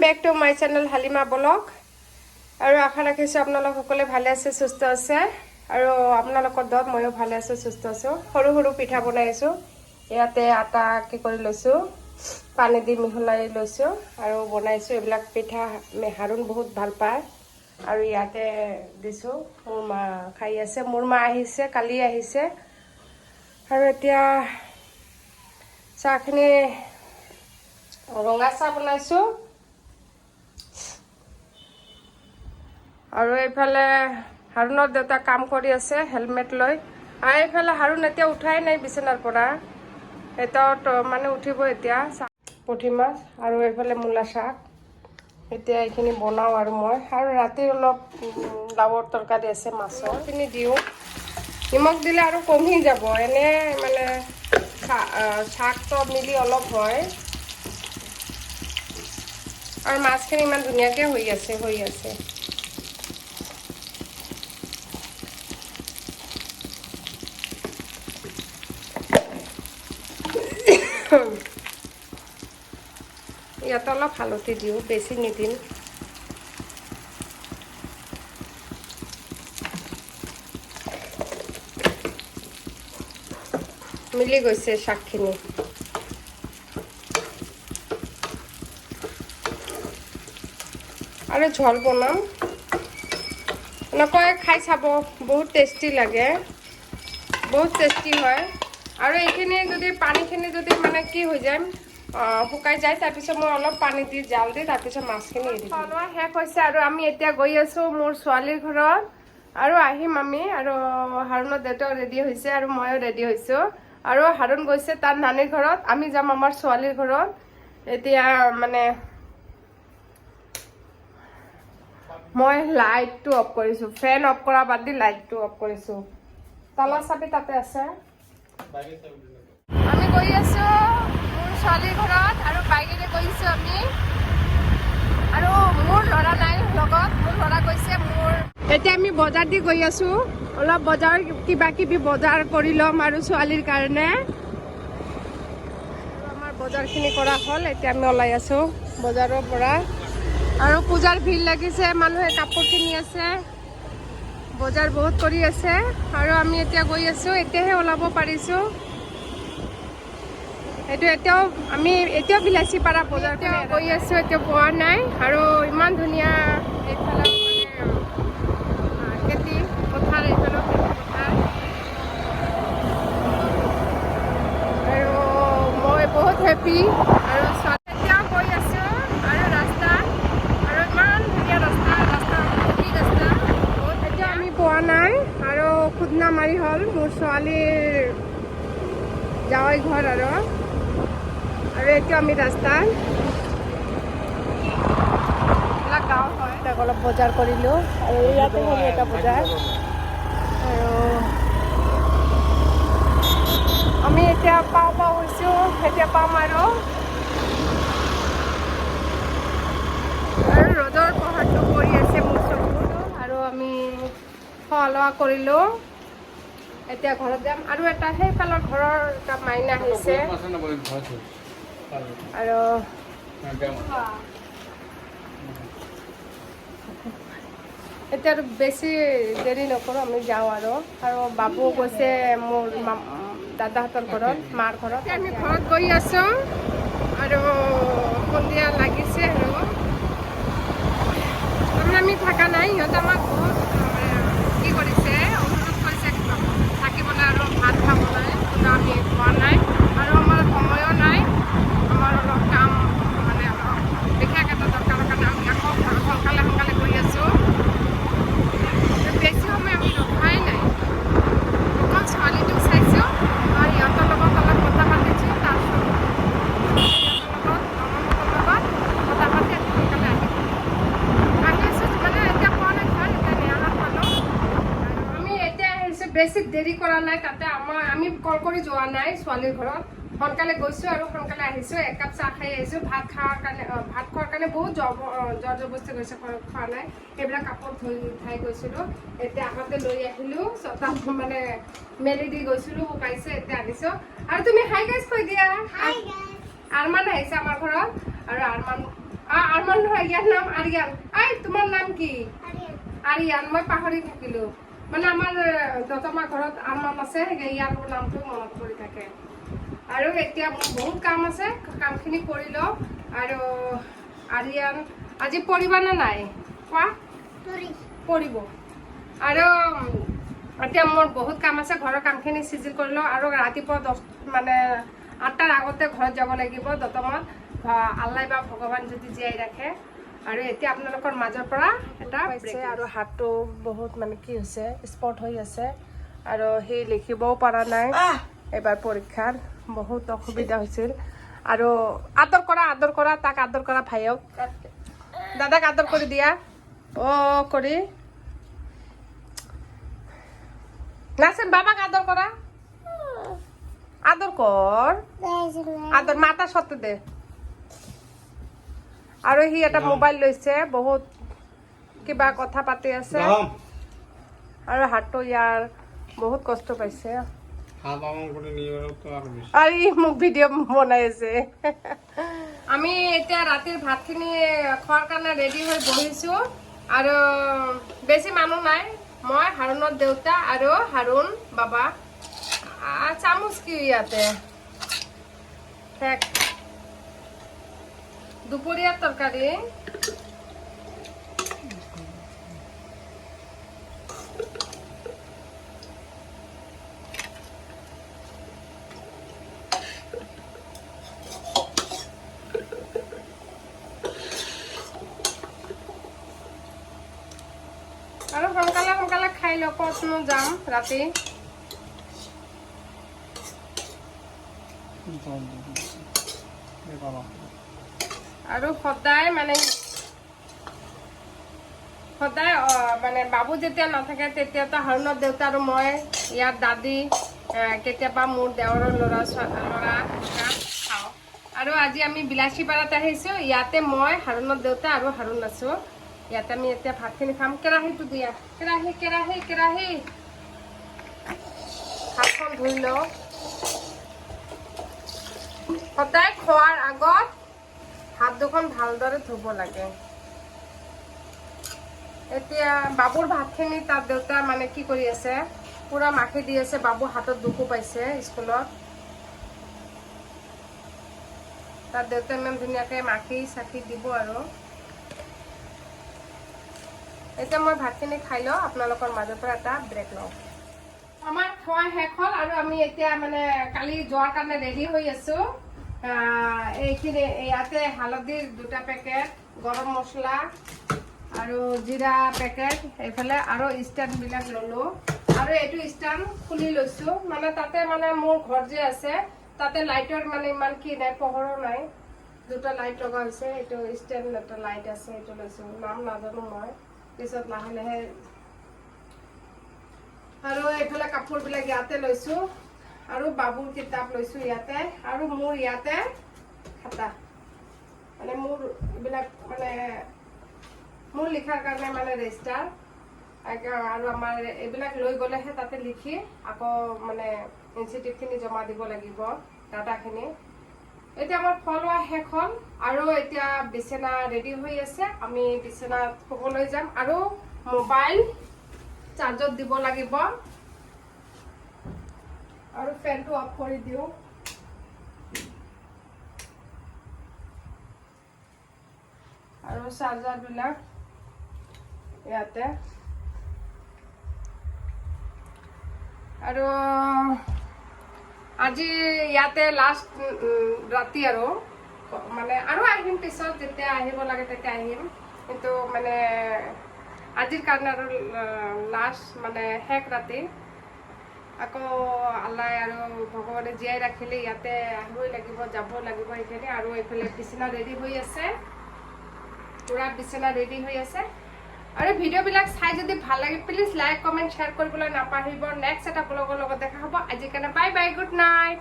Back to my channel Halima blog. আৰু আশা ৰাখিছোঁ আপোনালোক সকলোৱে ভালে আছে, সুস্থ আছে। আৰু আপোনালোকৰ দত ময়ো ভালে আছোঁ, সুস্থ আছোঁ। সৰু সৰু পিঠা বনাই আছোঁ। ইয়াতে আটা কি কৰি লৈছোঁ, পানী দি মিহলাই লৈছোঁ আৰু বনাইছোঁ। এইবিলাক পিঠা হাৰুণ বহুত ভাল পায় আৰু ইয়াতে দিছোঁ। মোৰ মা খাই আছে, মোৰ মা আহিছে, কালি আহিছে। আৰু এতিয়া চাহখিনি ৰঙা চাহ বনাইছোঁ। আৰু এইফালে হাৰুণৰ দেউতা কাম কৰি আছে হেলমেট লৈ। আৰু এইফালে হাৰুণ এতিয়া উঠাই নাই বিচনাৰ পৰা, এতিয়াও মানে উঠিব এতিয়া। পুঠি মাছ আৰু এইফালে মূলা শাক। এতিয়া এইখিনি বনাওঁ আৰু মই। আৰু ৰাতি অলপ লাওৰ তৰকাৰী আছে, মাছৰখিনি দিওঁ। নিমখ দিলে আৰু কমি যাব, এনে মানে শাকটো মিলি অলপ হয়। আৰু মাছখিনি ইমান ধুনীয়াকৈ হৈ আছে। ইয়াত অলপ হালধি দিওঁ, বেছি নিদিম। মিলি গৈছে শাকখিনি। আৰু ঝোল বনাম, এনেকৈ খাই চাব, বহুত টেষ্টি লাগে, বহুত টেষ্টি হয়। আৰু এইখিনি যদি পানীখিনি যদি মানে কি হৈ যায়, শুকাই যায়, তাৰপিছত মই অলপ পানী দি জাল দি তাৰপিছত মাছখিনি এৰি দিম। খোৱা শেষ হৈছে আৰু আমি এতিয়া গৈ আছোঁ মোৰ ছোৱালীৰ ঘৰত। আৰু আহিম আমি। আৰু হাৰুণৰ দেউতাও ৰেডি হৈছে আৰু ময়ো ৰেডি হৈছোঁ। আৰু হাৰুণ গৈছে তাৰ নানীৰ ঘৰত, আমি যাম আমাৰ ছোৱালীৰ ঘৰত। এতিয়া মানে মই লাইটটো অফ কৰিছোঁ, ফেন অফ কৰা বাদ দি লাইটটো অফ কৰিছোঁ। তালা চাবি তাতে আছে। আমি গৈ আছোঁ মোৰ ছোৱালীৰ ঘৰত আৰু বাইকেৰে গৈছোঁ আমি। আৰু মোৰ ল'ৰা নাই লগত, মোৰ ল'ৰা গৈছে মোৰ। এতিয়া আমি বজাৰ দি গৈ আছোঁ, অলপ বজাৰ কিবা কিবি বজাৰ কৰি ল'ম আৰু ছোৱালীৰ কাৰণে। আমাৰ বজাৰখিনি কৰা হ'ল, এতিয়া আমি ওলাই আছোঁ বজাৰৰ পৰা। আৰু পূজাৰ ভিৰ লাগিছে, মানুহে কাপোৰ কিনি আছে, বজাৰ বহুত কৰি আছে। আৰু আমি এতিয়া গৈ আছোঁ, এতিয়াহে ওলাব পাৰিছোঁ। এইটো আমি এতিয়াও বিলাচী পাৰা বজাৰখন গৈ আছোঁ, এতিয়া পোৱা নাই। আৰু ইমান ধুনীয়া এইফালে মানে খেতি পথাৰ, এইফালেও খেতি পথাৰ। আৰু মই বহুত হেপী। আৰু এতিয়াও গৈ আছোঁ আৰু ৰাস্তাত, আৰু ইমান ধুনীয়া ৰাস্তা বহুত। এতিয়া আমি পোৱা নাই আৰু খুদনা মাৰি হ'ল মোৰ ছোৱালীৰ জাৱাই ঘৰ। আৰু এতিয়া আমি ৰাস্তাত, এইবিলাক গাঁও হয়। তাক অলপ বজাৰ কৰিলোঁ আৰু ইয়াতে সৰু এটা বজাৰ। আৰু আমি এতিয়া পাওঁ হৈছোঁ, এতিয়া পাম আৰু ৰ'দৰ পোহৰটো পৰি আছে মোৰ চকুত। আৰু আমি খোৱা লোৱা কৰিলোঁ, এতিয়া ঘৰত যাম। আৰু এটা সেইফালৰ ঘৰৰ এটা মাইনা আহিছে। আৰু এতিয়া আৰু বেছি দেৰি নকৰোঁ, আমি যাওঁ। আৰু বাবু গৈছে মোৰ দাদাহঁতৰ ঘৰত, মাৰ ঘৰত। আমি ঘৰত গৈ আছোঁ আৰু সন্ধিয়া লাগিছে। আৰু তাৰমানে আমি থকা নাই, সিহঁতে আমাক বহুত কি কৰিছে, অনুৰোধ কৰিছে থাকিবলৈ আৰু ভাত খাবলৈ, কিন্তু আমি খোৱা নাই। আৰু আমাৰ সময়ো নাই, আমাৰ অলপ কাম মানে অলপ বিশেষ এটা দৰকাৰৰ কাৰণে আমি আকৌ সোনকালে গৈ আছোঁ। বেছি সময় আমি ৰখাই নাই, অকল ছোৱালীটোক চাইছোঁ আৰু সিহঁতৰ লগত অলপ কথা পাতিছোঁ। তাৰপিছত সিহঁতৰ লগত কথা পাতি সোনকালে আহিছোঁ। মানে এতিয়া পোৱা নাই ঘৰ, এতিয়া নিয়ালত পালোঁ। আমি এতিয়া আহিছোঁ, বেছি দেৰি কৰা নাই। তাতে আমি কল কৰি যোৱা নাই ছোৱালীৰ ঘৰত, সোনকালে গৈছোঁ আৰু সোনকালে আহিছোঁ। একাপ চাহ খাই আহিছোঁ। ভাত খোৱাৰ কাৰণে বহুত জৰ জবস্তি গৈছে, খোৱা নাই। সেইবিলাক কাপোৰ ধুই উঠাই গৈছিলোঁ, এতিয়া আগতে লৈ আহিলোঁ। ছটা মানে মেলি দি গৈছিলোঁ, শুকাইছে, এতিয়া আনিছোঁ। আৰু তুমি হাই গাইজ কৈ দিয়া। আৰমান আহিছে আমাৰ ঘৰত, আৰু আৰমান নহয়, ইয়াৰ নাম আৰিয়ান। তোমাৰ নাম কি? আৰিয়ান। মই পাহৰি থাকিলো, মানে আমাৰ দতমা ঘৰত আৰমান আছে, ইয়াৰ নামটো মনত পৰি থাকে। আৰু এতিয়া বহুত কাম আছে, কামখিনি কৰি লওঁ। আৰু আৰিয়ান আজি পঢ়িবা নে নাই? কোৱা। পঢ়িব। আৰু এতিয়া মোৰ বহুত কাম আছে, ঘৰৰ কামখিনি চিজিল কৰি লওঁ। আৰু ৰাতিপুৱা 8টাৰ আগতে ঘৰত যাব লাগিব দতমাত, আল্লাই বা ভগৱান যদি জীয়াই ৰাখে। আৰু এতিয়া আপোনালোকৰ মাজৰ পৰা এটা পাইছে। আৰু হাতটো বহুত মানে কি হৈছে, স্পট হৈ আছে। আৰু সি লিখিবও পৰা নাই এবাৰ পৰীক্ষাত, বহুত অসুবিধা হৈছিল। আৰু আদৰ কৰা, তাক আদৰ কৰা ভাইক, দাদাক আদৰ কৰি দিয়া। কৰি নাচিম, বাবাক আদৰ কৰা, আদৰ কৰ, আদৰ মাতাৰ সত্য দে। আৰু সি এটা মোবাইল লৈছে, বহুত কিবা কথা পাতি আছে। আৰু হাতটো ইয়াৰ বহুত কষ্ট পাইছে। আৰু ই মোক ভিডিঅ' বনাই আছে। আমি এতিয়া ৰাতিৰ ভাতখিনি খোৱাৰ কাৰণে ৰেডি হৈ বহিছোঁ। আৰু বেছি মানুহ নাই, মই, হাৰুণৰ দেউতা আৰু হাৰুণ বাবা। চামুচ কি ইয়াতে দুপৰীয়াৰ তৰকাৰী। আৰু সোনকালে খাই লওঁ, ক'তনো যাম ৰাতি। আৰু সদায় মানে বাবু যেতিয়া নাথাকে তেতিয়াতো হাৰুণৰ দেউতা আৰু মই, ইয়াৰ দাদী, কেতিয়াবা মোৰ দেওৰৰ ল'ৰা খাওঁ। আৰু আজি আমি বিলাসীপাৰাত আহিছোঁ। ইয়াতে মই, হাৰুণৰ দেউতা আৰু হাৰুণ আছোঁ। ইয়াতে আমি এতিয়া ভাতখিনি খাম। কেৰাহীটো দিয়া, কেৰাহী হাতখন ধুই লওঁ। সদায় খোৱাৰ আগত হাত দুখন ভালদৰে ধুব লাগে। এতিয়া বাবুৰ ভাতখিনি তাৰ দেউতা মানে কি কৰি আছে, পুৰা মাখি দি আছে। বাবু হাতত দুখো পাইছে স্কুলত। তাৰ দেউতা ইমান ধুনীয়াকৈ মাখি চাখি দিব। আৰু এতিয়া মই ভাতখিনি খাই লওঁ, আপোনালোকৰ মাজৰ পৰা এটা ব্ৰেক লওঁ। আমাৰ খোৱা শেষ হ'ল। আৰু আমি এতিয়া মানে কালি যোৱাৰ কাৰণে ৰেডি হৈ আছোঁ। এইখিনি ইয়াতে হালধিৰ 2টা পেকেট, গৰম মছলা আৰু জিৰা পেকেট, এইফালে আৰু ষ্টেণ্ডবিলাক ল'লোঁ। আৰু এইটো ষ্টেণ্ড খুলি লৈছোঁ, মানে তাতে মানে মোৰ ঘৰ যে আছে তাতে লাইটৰ মানে ইমান কি নাই, পোহৰো নাই। 2টা লাইট লগা হৈছে। এইটো ষ্টেণ্ড এটা লাইট আছে, এইটো লৈছোঁ, নাম নাজানো মই, পিছত লাহে লাহে। আৰু এইফালে কাপোৰবিলাক ইয়াতে লৈছোঁ। আৰু বাবুৰ কিতাপ লৈছোঁ ইয়াতে। আৰু মোৰ ইয়াতে খাতা, মানে মোৰ এইবিলাক মানে মোৰ লিখাৰ কাৰণে মানে ৰেজিষ্টাৰ। আৰু আমাৰ এইবিলাক লৈ গ'লেহে তাতে লিখি আকৌ মানে ইনষ্টিটিউটখিনি জমা দিব লাগিব, ডাটাখিনি। এতিয়া আমাৰ খোৱা লোৱা শেষ হ'ল। আৰু এতিয়া বিচনা ৰেডি হৈ আছে, আমি বিচনাত শুবলৈ যাম। আৰু মোবাইল চাৰ্জত দিব লাগিব। আৰু ফেনটো অফ কৰি দিওঁ। আৰু চাৰ্জাৰবিলাক ইয়াতে। আৰু আজি ইয়াতে লাষ্ট ৰাতি। আৰু মানে আৰু আহিম পিছত, যেতিয়া আহিব লাগে তেতিয়া আহিম। কিন্তু মানে আজিৰ কাৰণে আৰু লাষ্ট মানে শেষ ৰাতি। আকৌ আল্লাই আৰু ভগৱানে জীয়াই ৰাখিলে ইয়াতে আহিবই লাগিব, যাব লাগিব এইখিনি। আৰু এইফালে বিচনা ৰেডি হৈ আছে, পুৰা বিচনা ৰেডি হৈ আছে। আৰু ভিডিঅ'বিলাক চাই যদি ভাল লাগে প্লিজ লাইক, কমেণ্ট, শ্বেয়াৰ কৰিবলৈ নাপাহৰিব। নেক্সট এটা ব্লগৰ লগত দেখা হ'ব। আজিৰ কাৰণে বাই বাই, গুড নাইট।